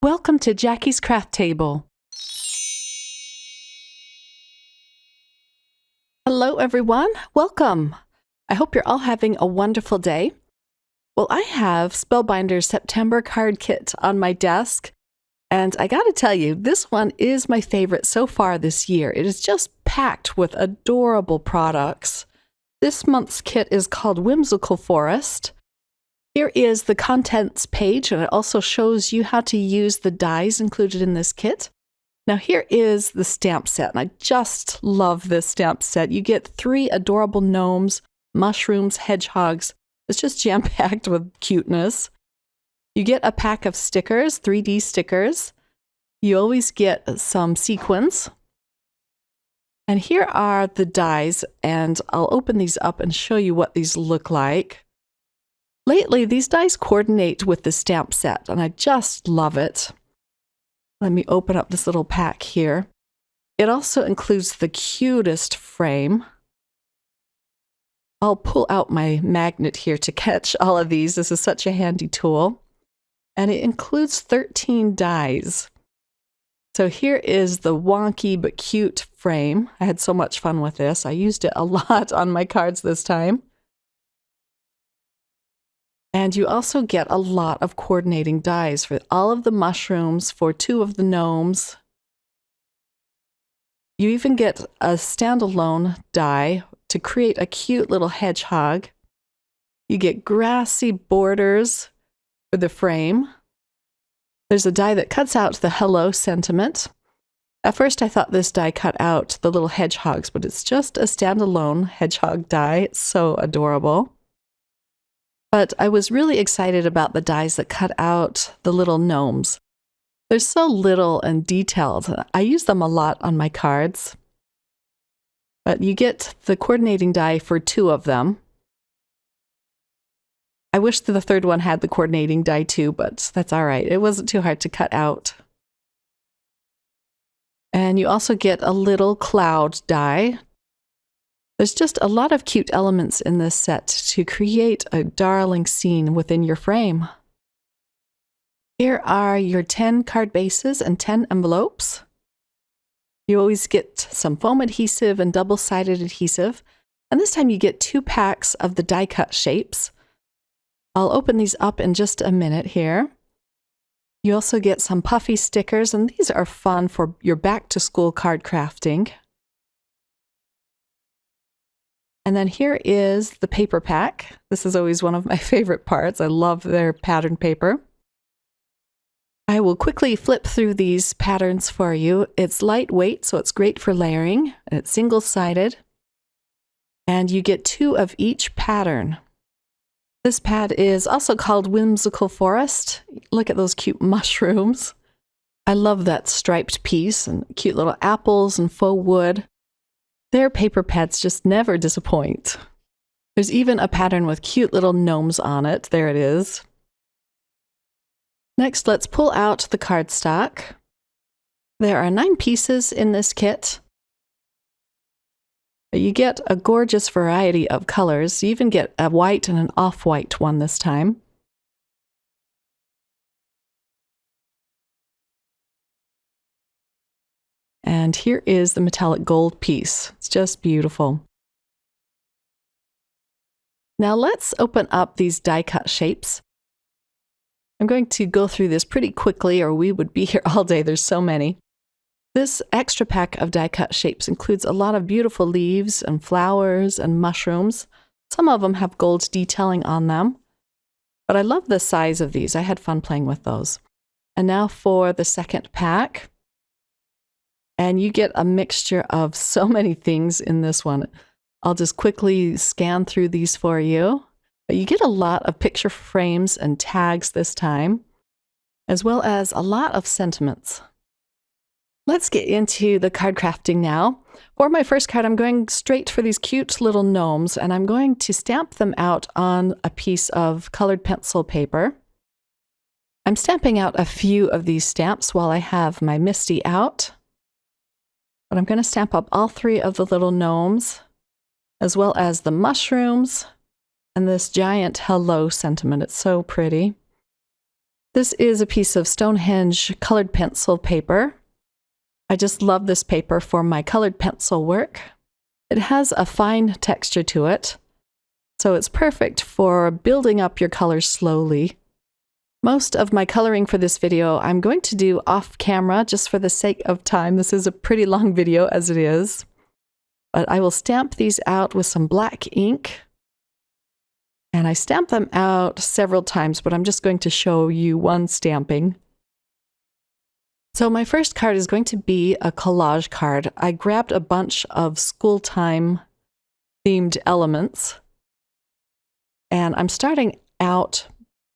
Welcome to Jackie's Craft Table. Hello everyone, welcome. I hope you're all having a wonderful day. Well, I have Spellbinders September card kit on my desk, and I gotta tell you, this one is my favorite so far this year. It is just packed with adorable products. This month's kit is called Whimsical Forest. Here is the contents page, and it also shows you how to use the dies included in this kit. Now here is the stamp set, and I just love this stamp set. You get 3 adorable gnomes, mushrooms, hedgehogs. It's just jam-packed with cuteness. You get a pack of stickers, 3D stickers. You always get some sequins. And here are the dies, and I'll open these up and show you what these look like. Lately, these dies coordinate with the stamp set, and I just love it. Let me open up this little pack here. It also includes the cutest frame. I'll pull out my magnet here to catch all of these. This is such a handy tool. And it includes 13 dies. So here is the wonky but cute frame. I had so much fun with this. I used it a lot on my cards this time. And you also get a lot of coordinating dies for all of the mushrooms, for 2 of the gnomes. You even get a standalone die to create a cute little hedgehog. You get grassy borders for the frame. There's a die that cuts out the hello sentiment. At first I thought this die cut out the little hedgehogs, but it's just a standalone hedgehog die. It's so adorable. But I was really excited about the dies that cut out the little gnomes. They're so little and detailed. I use them a lot on my cards. But you get the coordinating die for 2 of them. I wish that the 3rd one had the coordinating die too, but that's all right. It wasn't too hard to cut out. And you also get a little cloud die. There's just a lot of cute elements in this set to create a darling scene within your frame. Here are your 10 card bases and 10 envelopes. You always get some foam adhesive and double-sided adhesive, and this time you get 2 packs of the die-cut shapes. I'll open these up in just a minute here. You also get some puffy stickers, and these are fun for your back-to-school card crafting. And then here is the paper pack. This is always one of my favorite parts. I love their pattern paper. I will quickly flip through these patterns for you. It's lightweight, so it's great for layering. It's single-sided. And you get 2 of each pattern. This pad is also called Whimsical Forest. Look at those cute mushrooms. I love that striped piece and cute little apples and faux wood. Their paper pads just never disappoint. There's even a pattern with cute little gnomes on it. There it is. Next, let's pull out the cardstock. There are 9 pieces in this kit. You get a gorgeous variety of colors. You even get a white and an off-white one this time. And here is the metallic gold piece. It's just beautiful. Now let's open up these die-cut shapes. I'm going to go through this pretty quickly, or we would be here all day. There's so many. This extra pack of die-cut shapes includes a lot of beautiful leaves and flowers and mushrooms. Some of them have gold detailing on them. But I love the size of these. I had fun playing with those. And now for the second pack. And you get a mixture of so many things in this one. I'll just quickly scan through these for you. But you get a lot of picture frames and tags this time, as well as a lot of sentiments. Let's get into the card crafting now. For my first card, I'm going straight for these cute little gnomes, and I'm going to stamp them out on a piece of colored pencil paper. I'm stamping out a few of these stamps while I have my Misty out. But I'm going to stamp up all 3 of the little gnomes, as well as the mushrooms and this giant hello sentiment. It's so pretty. This is a piece of Stonehenge colored pencil paper. I just love this paper for my colored pencil work. It has a fine texture to it, so it's perfect for building up your colors slowly. Most of my coloring for this video I'm going to do off camera just for the sake of time. This is a pretty long video as it is. But I will stamp these out with some black ink. And I stamp them out several times, but I'm just going to show you one stamping. So my first card is going to be a collage card. I grabbed a bunch of school time themed elements. And I'm starting out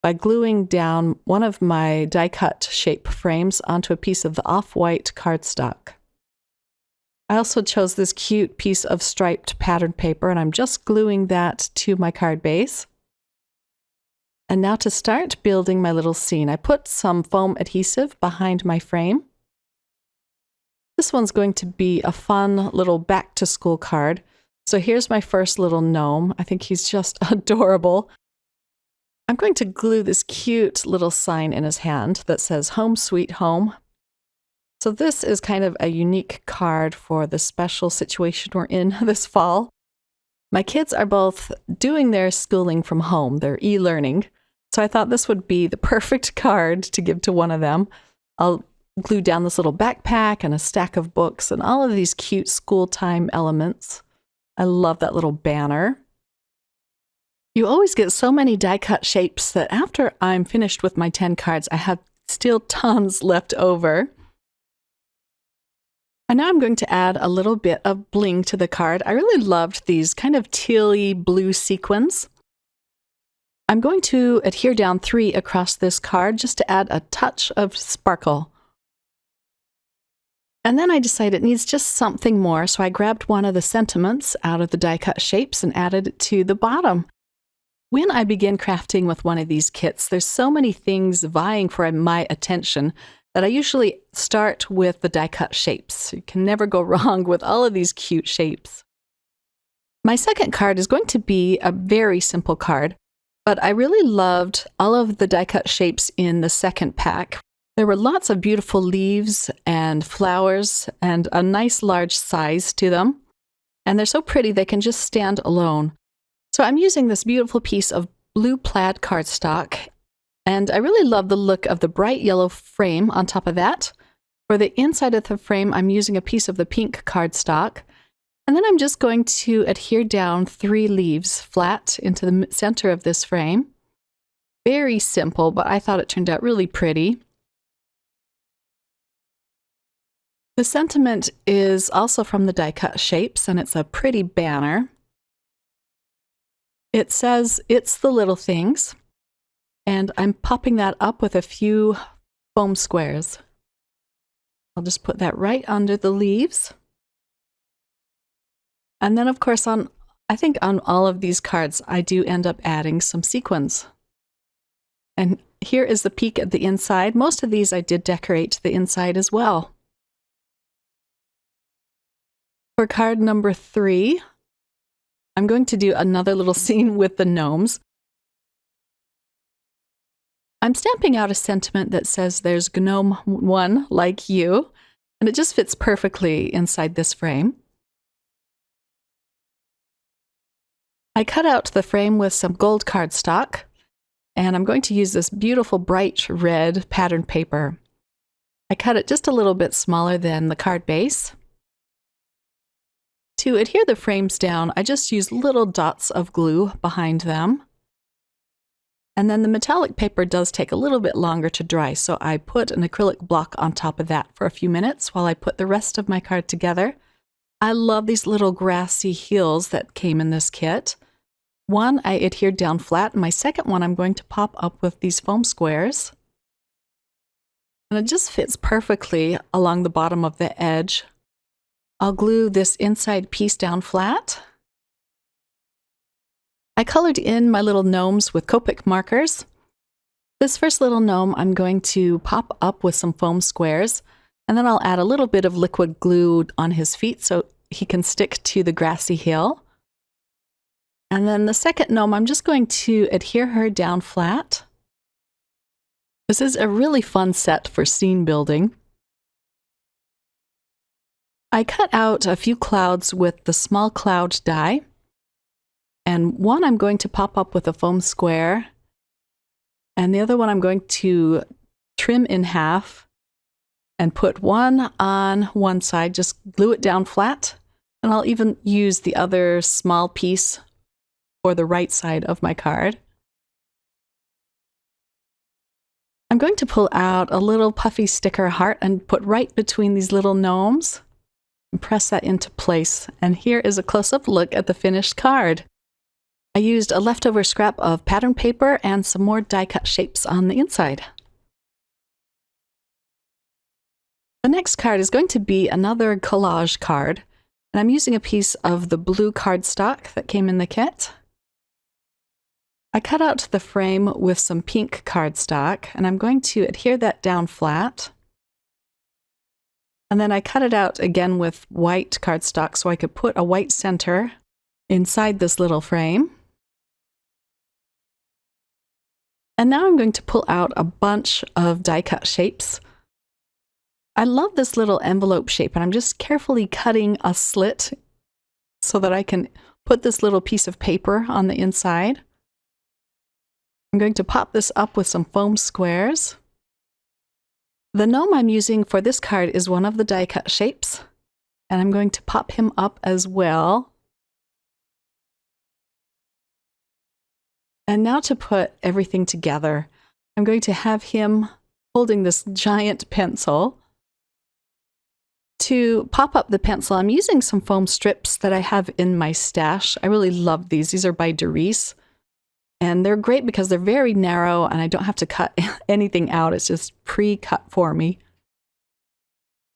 by gluing down one of my die-cut shape frames onto a piece of the off-white cardstock. I also chose this cute piece of striped patterned paper, and I'm just gluing that to my card base. And now to start building my little scene, I put some foam adhesive behind my frame. This one's going to be a fun little back-to-school card. So here's my first little gnome. I think he's just adorable. I'm going to glue this cute little sign in his hand that says "Home Sweet Home." So this is kind of a unique card for the special situation we're in this fall. My kids are both doing their schooling from home, their e-learning, so I thought this would be the perfect card to give to one of them. I'll glue down this little backpack and a stack of books and all of these cute school time elements. I love that little banner. You always get so many die-cut shapes that after I'm finished with my 10 cards, I have still tons left over. And now I'm going to add a little bit of bling to the card. I really loved these kind of tealy blue sequins. I'm going to adhere down 3 across this card just to add a touch of sparkle. And then I decided it needs just something more, so I grabbed one of the sentiments out of the die-cut shapes and added it to the bottom. When I begin crafting with one of these kits, there's so many things vying for my attention that I usually start with the die-cut shapes. You can never go wrong with all of these cute shapes. My second card is going to be a very simple card, but I really loved all of the die-cut shapes in the second pack. There were lots of beautiful leaves and flowers and a nice large size to them. And they're so pretty they can just stand alone. So I'm using this beautiful piece of blue plaid cardstock, and I really love the look of the bright yellow frame on top of that. For the inside of the frame, I'm using a piece of the pink cardstock, and then I'm just going to adhere down 3 leaves flat into the center of this frame. Very simple, but I thought it turned out really pretty. The sentiment is also from the die-cut shapes, and it's a pretty banner. It says, "It's the little things," and I'm popping that up with a few foam squares. I'll just put that right under the leaves. And then, of course, I think on all of these cards, I do end up adding some sequins. And here is the peek at the inside. Most of these I did decorate the inside as well. For card number 3, I'm going to do another little scene with the gnomes. I'm stamping out a sentiment that says there's Gnome 1 like you, and it just fits perfectly inside this frame. I cut out the frame with some gold cardstock, and I'm going to use this beautiful bright red patterned paper. I cut it just a little bit smaller than the card base. To adhere the frames down, I just use little dots of glue behind them. And then the metallic paper does take a little bit longer to dry, so I put an acrylic block on top of that for a few minutes while I put the rest of my card together. I love these little grassy hills that came in this kit. One I adhered down flat, and my second one I'm going to pop up with these foam squares. And it just fits perfectly along the bottom of the edge. I'll glue this inside piece down flat. I colored in my little gnomes with Copic markers. This first little gnome I'm going to pop up with some foam squares, and then I'll add a little bit of liquid glue on his feet so he can stick to the grassy hill. And then the second gnome, I'm just going to adhere her down flat. This is a really fun set for scene building. I cut out a few clouds with the small cloud die, and one I'm going to pop up with a foam square, and the other one I'm going to trim in half and put one on one side, just glue it down flat, and I'll even use the other small piece for the right side of my card. I'm going to pull out a little puffy sticker heart and put right between these little gnomes and press that into place. And here is a close-up look at the finished card. I used a leftover scrap of pattern paper and some more die-cut shapes on the inside. The next card is going to be another collage card, and I'm using a piece of the blue cardstock that came in the kit. I cut out the frame with some pink cardstock, and I'm going to adhere that down flat. And then I cut it out again with white cardstock so I could put a white center inside this little frame. And now I'm going to pull out a bunch of die-cut shapes. I love this little envelope shape, and I'm just carefully cutting a slit so that I can put this little piece of paper on the inside. I'm going to pop this up with some foam squares. The gnome I'm using for this card is one of the die-cut shapes, and I'm going to pop him up as well. And now to put everything together, I'm going to have him holding this giant pencil. To pop up the pencil, I'm using some foam strips that I have in my stash. I really love these. These are by Doris. And they're great because they're very narrow and I don't have to cut anything out. It's just pre-cut for me.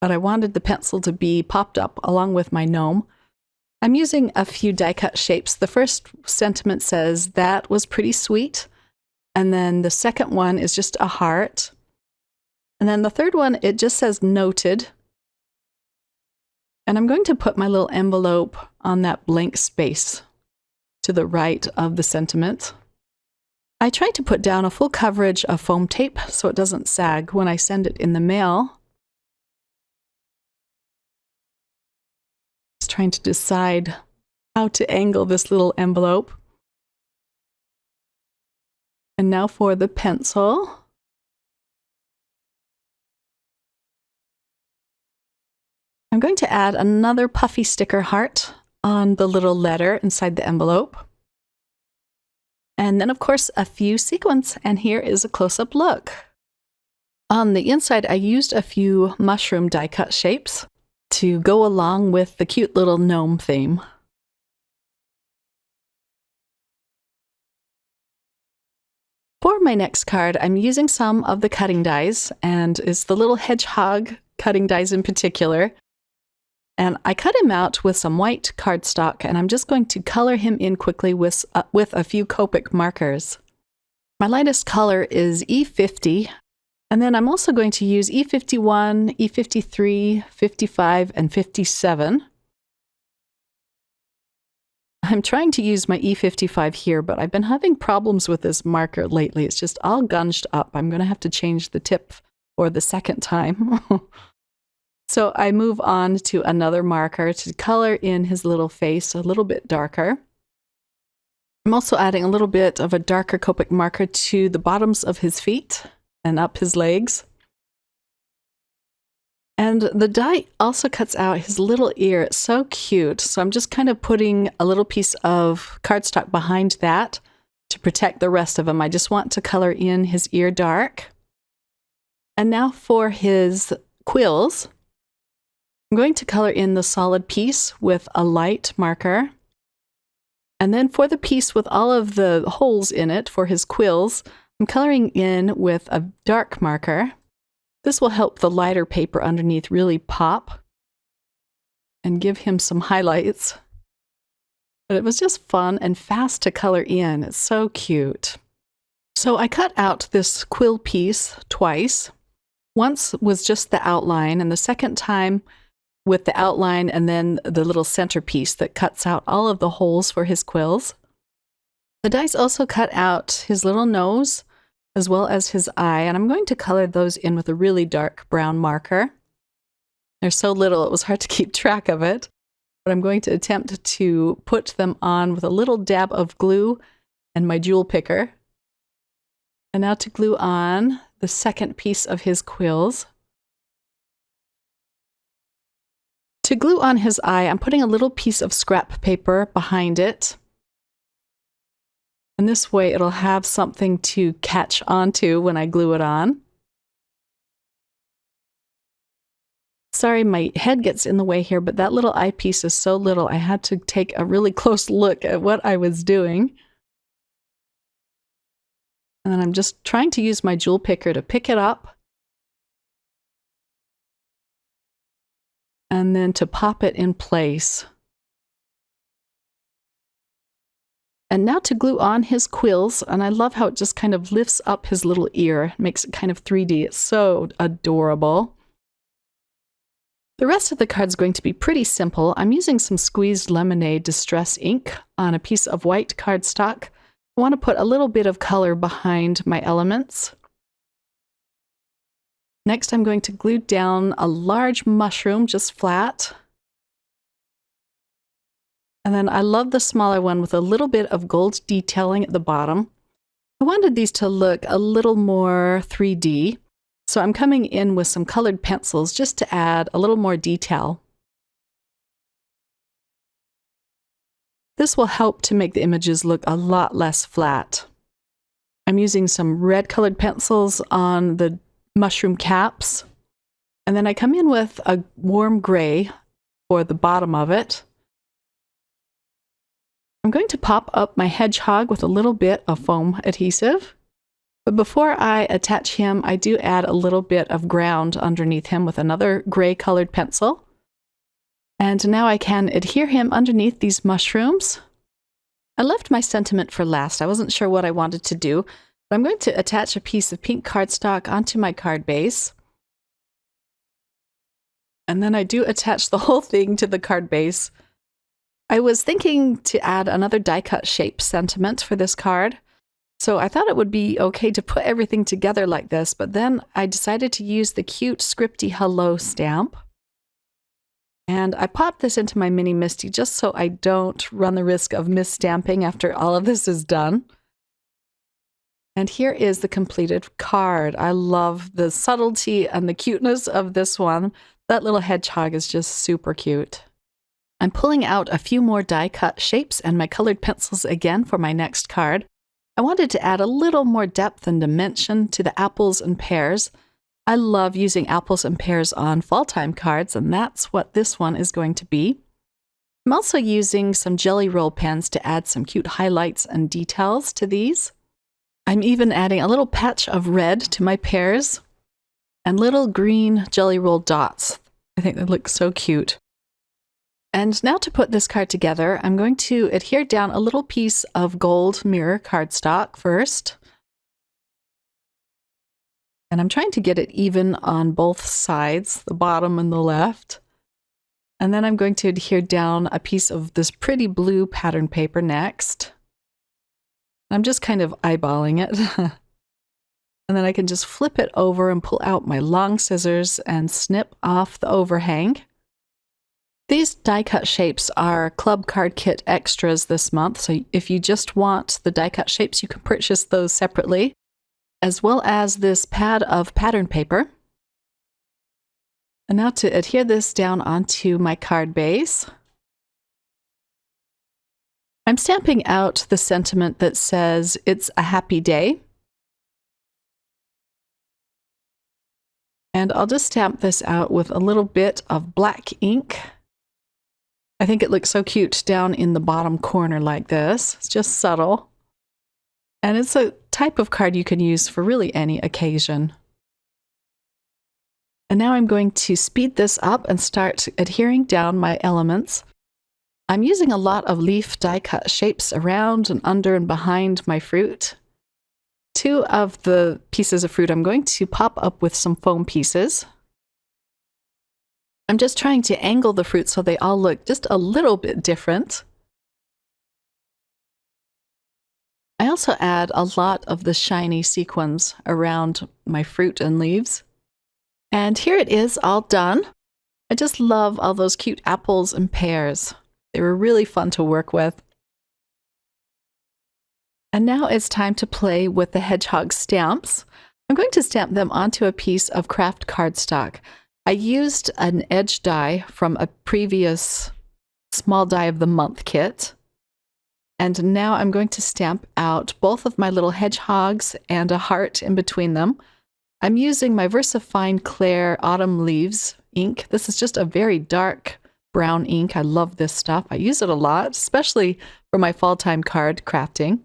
But I wanted the pencil to be popped up along with my gnome. I'm using a few die-cut shapes. The first sentiment says, "That was pretty sweet." And then the second one is just a heart. And then the third one, it just says "noted." And I'm going to put my little envelope on that blank space to the right of the sentiment. I try to put down a full coverage of foam tape so it doesn't sag when I send it in the mail. Just trying to decide how to angle this little envelope. And now for the pencil. I'm going to add another puffy sticker heart on the little letter inside the envelope. And then, of course, a few sequins, and here is a close-up look. On the inside, I used a few mushroom die-cut shapes to go along with the cute little gnome theme. For my next card, I'm using some of the cutting dies, and it's the little hedgehog cutting dies in particular. And I cut him out with some white cardstock, and I'm just going to color him in quickly with a few Copic markers. My lightest color is E50, and then I'm also going to use E51, E53, 55, and 57. I'm trying to use my E55 here, but I've been having problems with this marker lately. It's just all gunged up. I'm going to have to change the tip for the second time. So I move on to another marker to color in his little face a little bit darker. I'm also adding a little bit of a darker Copic marker to the bottoms of his feet and up his legs. And the die also cuts out his little ear. It's so cute. So I'm just kind of putting a little piece of cardstock behind that to protect the rest of him. I just want to color in his ear dark. And now for his quills. I'm going to color in the solid piece with a light marker. And then for the piece with all of the holes in it for his quills, I'm coloring in with a dark marker. This will help the lighter paper underneath really pop and give him some highlights. But it was just fun and fast to color in. It's so cute. So I cut out this quill piece twice. Once was just the outline, and the second time with the outline and then the little centerpiece that cuts out all of the holes for his quills. The dies also cut out his little nose as well as his eye, and I'm going to color those in with a really dark brown marker. They're so little it was hard to keep track of it, but I'm going to attempt to put them on with a little dab of glue and my jewel picker. And now to glue on the second piece of his quills. To glue on his eye, I'm putting a little piece of scrap paper behind it. And this way it'll have something to catch onto when I glue it on. Sorry, my head gets in the way here, but that little eyepiece is so little I had to take a really close look at what I was doing. And then I'm just trying to use my jewel picker to pick it up and then to pop it in place. And now to glue on his quills, and I love how it just kind of lifts up his little ear, makes it kind of 3D. It's so adorable. The rest of the card's going to be pretty simple. I'm using some squeezed lemonade distress ink on a piece of white cardstock. I want to put a little bit of color behind my elements. Next, I'm going to glue down a large mushroom, just flat. And then I love the smaller one with a little bit of gold detailing at the bottom. I wanted these to look a little more 3D, so I'm coming in with some colored pencils just to add a little more detail. This will help to make the images look a lot less flat. I'm using some red colored pencils on the mushroom caps, and then I come in with a warm gray for the bottom of it. I'm going to pop up my hedgehog with a little bit of foam adhesive, but before I attach him, I do add a little bit of ground underneath him with another gray colored pencil. And now I can adhere him underneath these mushrooms. I left my sentiment for last. I wasn't sure what I wanted to do, but I'm going to attach a piece of pink cardstock onto my card base. And then I do attach the whole thing to the card base. I was thinking to add another die-cut shape sentiment for this card, so I thought it would be okay to put everything together like this, but then I decided to use the cute scripty hello stamp. And I popped this into my mini Misty just so I don't run the risk of misstamping after all of this is done. And here is the completed card. I love the subtlety and the cuteness of this one. That little hedgehog is just super cute. I'm pulling out a few more die-cut shapes and my colored pencils again for my next card. I wanted to add a little more depth and dimension to the apples and pears. I love using apples and pears on fall time cards, and that's what this one is going to be. I'm also using some jelly roll pens to add some cute highlights and details to these. I'm even adding a little patch of red to my pears and little green jelly roll dots. I think they look so cute. And now to put this card together, I'm going to adhere down a little piece of gold mirror cardstock first. And I'm trying to get it even on both sides, the bottom and the left. And then I'm going to adhere down a piece of this pretty blue pattern paper next. I'm just kind of eyeballing it. And then I can just flip it over and pull out my long scissors and snip off the overhang. These die-cut shapes are Club Card Kit extras this month, so if you just want the die-cut shapes, you can purchase those separately, as well as this pad of pattern paper. And now to adhere this down onto my card base, I'm stamping out the sentiment that says, "It's a happy day." And I'll just stamp this out with a little bit of black ink. I think it looks so cute down in the bottom corner like this. It's just subtle. And it's a type of card you can use for really any occasion. And now I'm going to speed this up and start adhering down my elements. I'm using a lot of leaf die-cut shapes around and under and behind my fruit. Two of the pieces of fruit I'm going to pop up with some foam pieces. I'm just trying to angle the fruit so they all look just a little bit different. I also add a lot of the shiny sequins around my fruit and leaves. And here it is, all done. I just love all those cute apples and pears. They were really fun to work with. And now it's time to play with the hedgehog stamps. I'm going to stamp them onto a piece of craft cardstock. I used an edge die from a previous small die of the month kit. And now I'm going to stamp out both of my little hedgehogs and a heart in between them. I'm using my VersaFine Clair Autumn Leaves ink. This is just a very dark brown ink. I love this stuff. I use it a lot, especially for my fall time card crafting.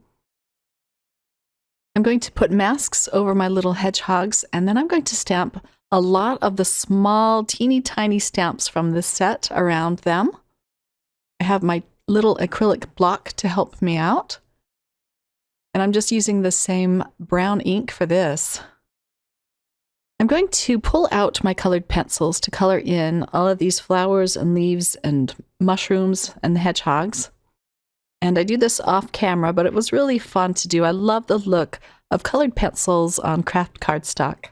I'm going to put masks over my little hedgehogs, and then I'm going to stamp a lot of the small, teeny tiny stamps from this set around them. I have my little acrylic block to help me out. And I'm just using the same brown ink for this. I'm going to pull out my colored pencils to color in all of these flowers and leaves and mushrooms and the hedgehogs. And I do this off camera, but it was really fun to do. I love the look of colored pencils on craft cardstock.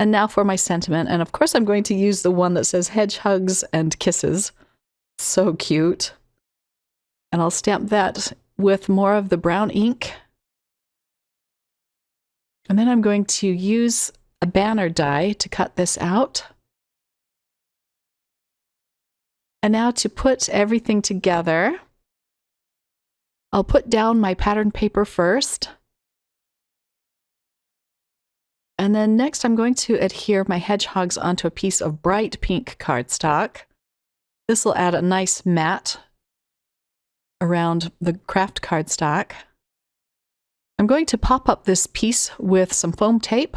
And now for my sentiment. And of course, I'm going to use the one that says hedgehogs and kisses. So cute. And I'll stamp that with more of the brown ink. And then I'm going to use a banner die to cut this out. And now to put everything together, I'll put down my pattern paper first. And then next I'm going to adhere my hedgehogs onto a piece of bright pink cardstock. This will add a nice mat around the craft cardstock. I'm going to pop up this piece with some foam tape.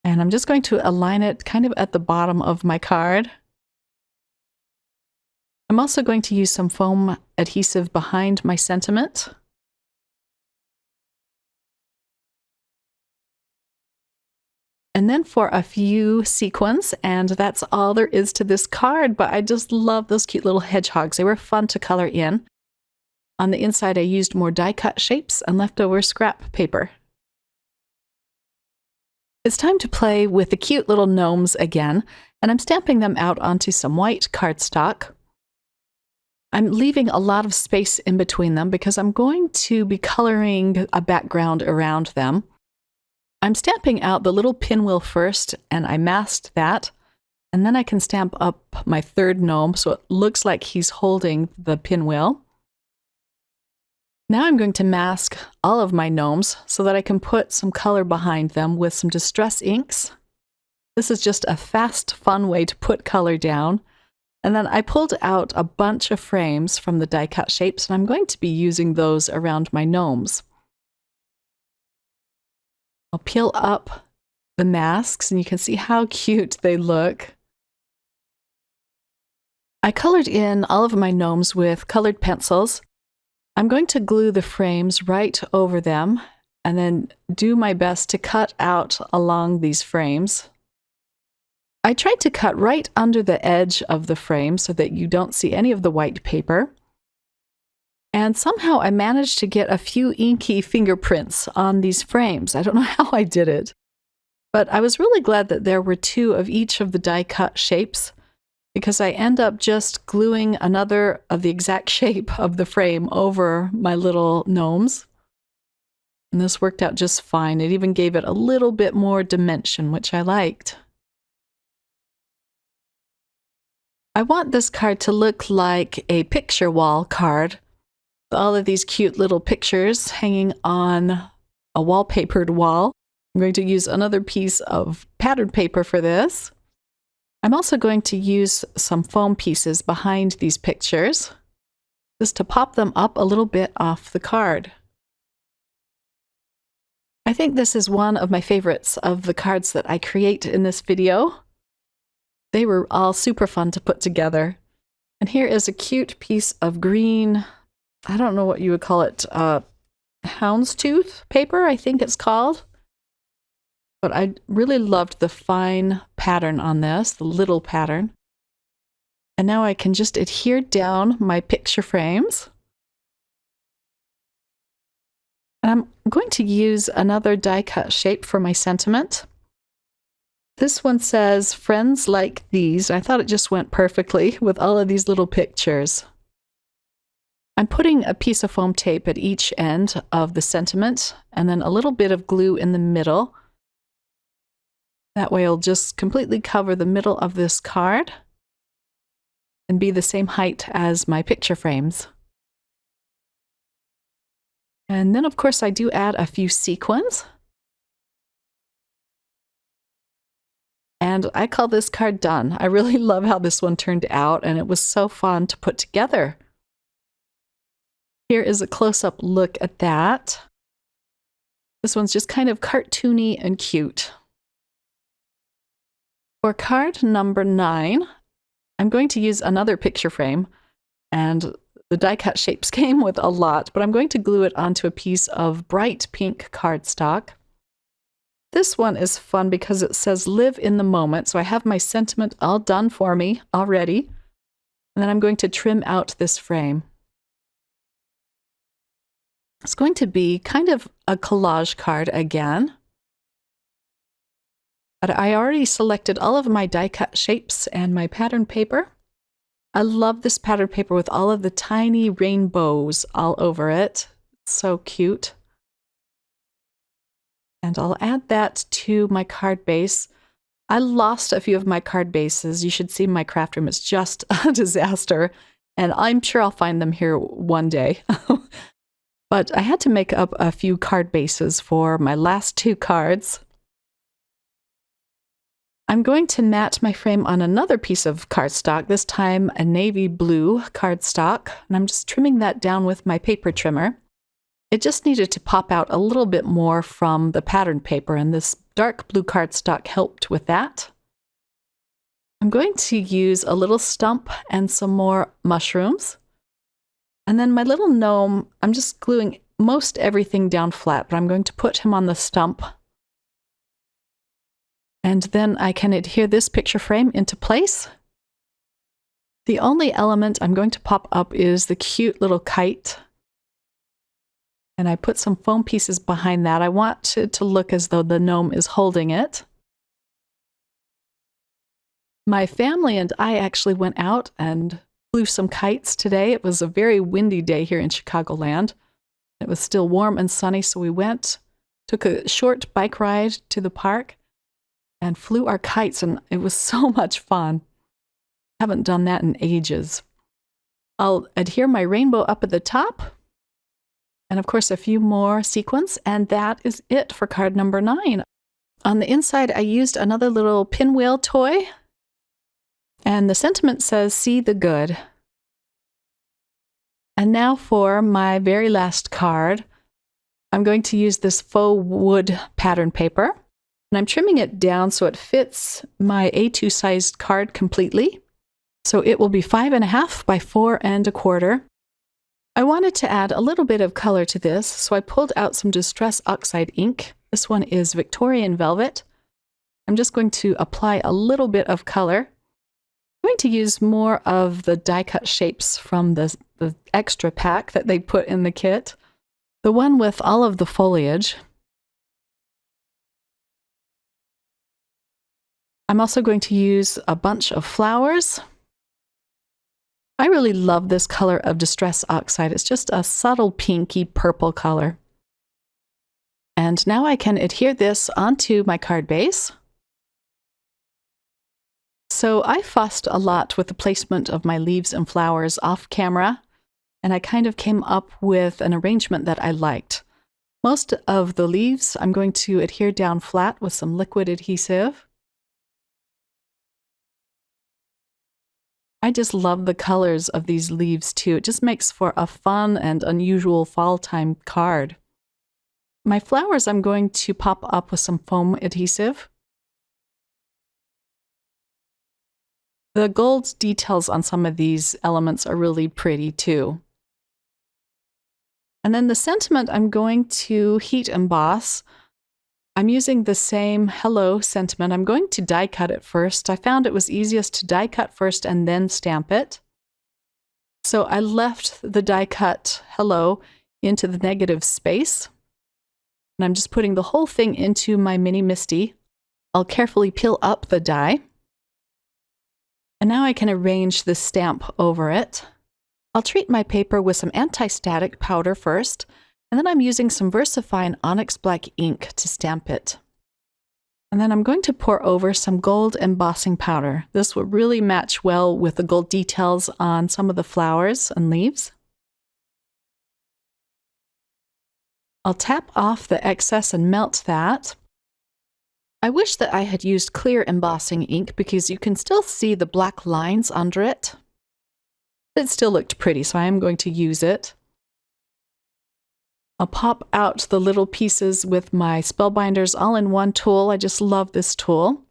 And I'm just going to align it kind of at the bottom of my card. I'm also going to use some foam adhesive behind my sentiment. And then for a few sequins, and that's all there is to this card, but I just love those cute little hedgehogs. They were fun to color in. On the inside, I used more die-cut shapes and leftover scrap paper. It's time to play with the cute little gnomes again, and I'm stamping them out onto some white cardstock. I'm leaving a lot of space in between them because I'm going to be coloring a background around them. I'm stamping out the little pinwheel first, and I masked that, and then I can stamp up my third gnome so it looks like he's holding the pinwheel. Now I'm going to mask all of my gnomes so that I can put some color behind them with some distress inks. This is just a fast, fun way to put color down. And then I pulled out a bunch of frames from the die-cut shapes, and I'm going to be using those around my gnomes. I'll peel up the masks, and you can see how cute they look. I colored in all of my gnomes with colored pencils. I'm going to glue the frames right over them and then do my best to cut out along these frames. I tried to cut right under the edge of the frame so that you don't see any of the white paper. And somehow I managed to get a few inky fingerprints on these frames. I don't know how I did it, but I was really glad that there were two of each of the die-cut shapes, because I end up just gluing another of the exact shape of the frame over my little gnomes. And this worked out just fine. It even gave it a little bit more dimension, which I liked. I want this card to look like a picture wall card. All of these cute little pictures hanging on a wallpapered wall. I'm going to use another piece of pattern paper for this. I'm also going to use some foam pieces behind these pictures, just to pop them up a little bit off the card. I think this is one of my favorites of the cards that I create in this video. They were all super fun to put together. And here is a cute piece of green, I don't know what you would call it, houndstooth paper, I think it's called. But I really loved the fine pattern on this, the little pattern. And now I can just adhere down my picture frames. And I'm going to use another die cut shape for my sentiment. This one says, "Friends like these." I thought it just went perfectly with all of these little pictures. I'm putting a piece of foam tape at each end of the sentiment and then a little bit of glue in the middle. That way it'll just completely cover the middle of this card and be the same height as my picture frames. And then, of course, I do add a few sequins. And I call this card done. I really love how this one turned out, and it was so fun to put together. Here is a close-up look at that. This one's just kind of cartoony and cute. For card number 9, I'm going to use another picture frame, and the die cut shapes came with a lot, but I'm going to glue it onto a piece of bright pink cardstock. This one is fun because it says "Live in the Moment," so I have my sentiment all done for me already, and then I'm going to trim out this frame. It's going to be kind of a collage card again. But I already selected all of my die cut shapes and my pattern paper. I love this pattern paper with all of the tiny rainbows all over it. It's so cute. And I'll add that to my card base. I lost a few of my card bases. You should see my craft room. It's just a disaster. And I'm sure I'll find them here one day. But I had to make up a few card bases for my last 2 cards. I'm going to mat my frame on another piece of cardstock, this time a navy blue cardstock, and I'm just trimming that down with my paper trimmer. It just needed to pop out a little bit more from the pattern paper, and this dark blue cardstock helped with that. I'm going to use a little stump and some more mushrooms. And then my little gnome, I'm just gluing most everything down flat, but I'm going to put him on the stump. And then I can adhere this picture frame into place. The only element I'm going to pop up is the cute little kite. And I put some foam pieces behind that. I want it to look as though the gnome is holding it. My family and I actually went out and flew some kites today. It was a very windy day here in Chicagoland. It was still warm and sunny, so we took a short bike ride to the park and flew our kites, and it was so much fun. Haven't done that in ages. I'll adhere my rainbow up at the top, and of course a few more sequins, and that is it for card number 9. On the inside, I used another little pinwheel toy, and the sentiment says, "See the good." And now for my very last card. I'm going to use this faux wood pattern paper, and I'm trimming it down so it fits my A2 sized card completely. So it will be 5.5 by 4.25. I wanted to add a little bit of color to this, so I pulled out some Distress Oxide ink. This one is Victorian Velvet. I'm just going to apply a little bit of color. I'm going to use more of the die cut shapes from the extra pack that they put in the kit. The one with all of the foliage. I'm also going to use a bunch of flowers. I really love this color of Distress Oxide. It's just a subtle pinky purple color. And now I can adhere this onto my card base. So I fussed a lot with the placement of my leaves and flowers off camera, and I kind of came up with an arrangement that I liked. Most of the leaves I'm going to adhere down flat with some liquid adhesive. I just love the colors of these leaves too. It just makes for a fun and unusual fall time card. My flowers I'm going to pop up with some foam adhesive. The gold details on some of these elements are really pretty too. And then the sentiment I'm going to heat emboss. I'm using the same Hello sentiment. I'm going to die cut it first. I found it was easiest to die cut first and then stamp it. So I left the die cut Hello into the negative space. And I'm just putting the whole thing into my mini MISTI. I'll carefully peel up the die. And now I can arrange the stamp over it. I'll treat my paper with some anti-static powder first, and then I'm using some VersaFine Onyx Black ink to stamp it. And then I'm going to pour over some gold embossing powder. This will really match well with the gold details on some of the flowers and leaves. I'll tap off the excess and melt that. I wish that I had used clear embossing ink because you can still see the black lines under it. It still looked pretty, so I am going to use it. I'll pop out the little pieces with my Spellbinders all-in-one tool. I just love this tool.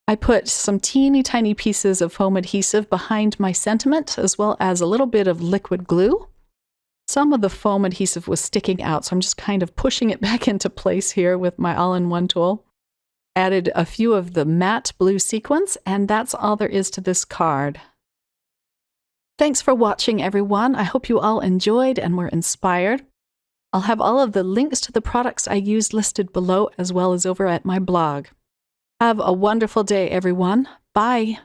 I put some teeny tiny pieces of foam adhesive behind my sentiment, as well as a little bit of liquid glue. Some of the foam adhesive was sticking out, so I'm just kind of pushing it back into place here with my all-in-one tool. Added a few of the matte blue sequins, and that's all there is to this card. Thanks for watching, everyone. I hope you all enjoyed and were inspired. I'll have all of the links to the products I used listed below, as well as over at my blog. Have a wonderful day, everyone. Bye.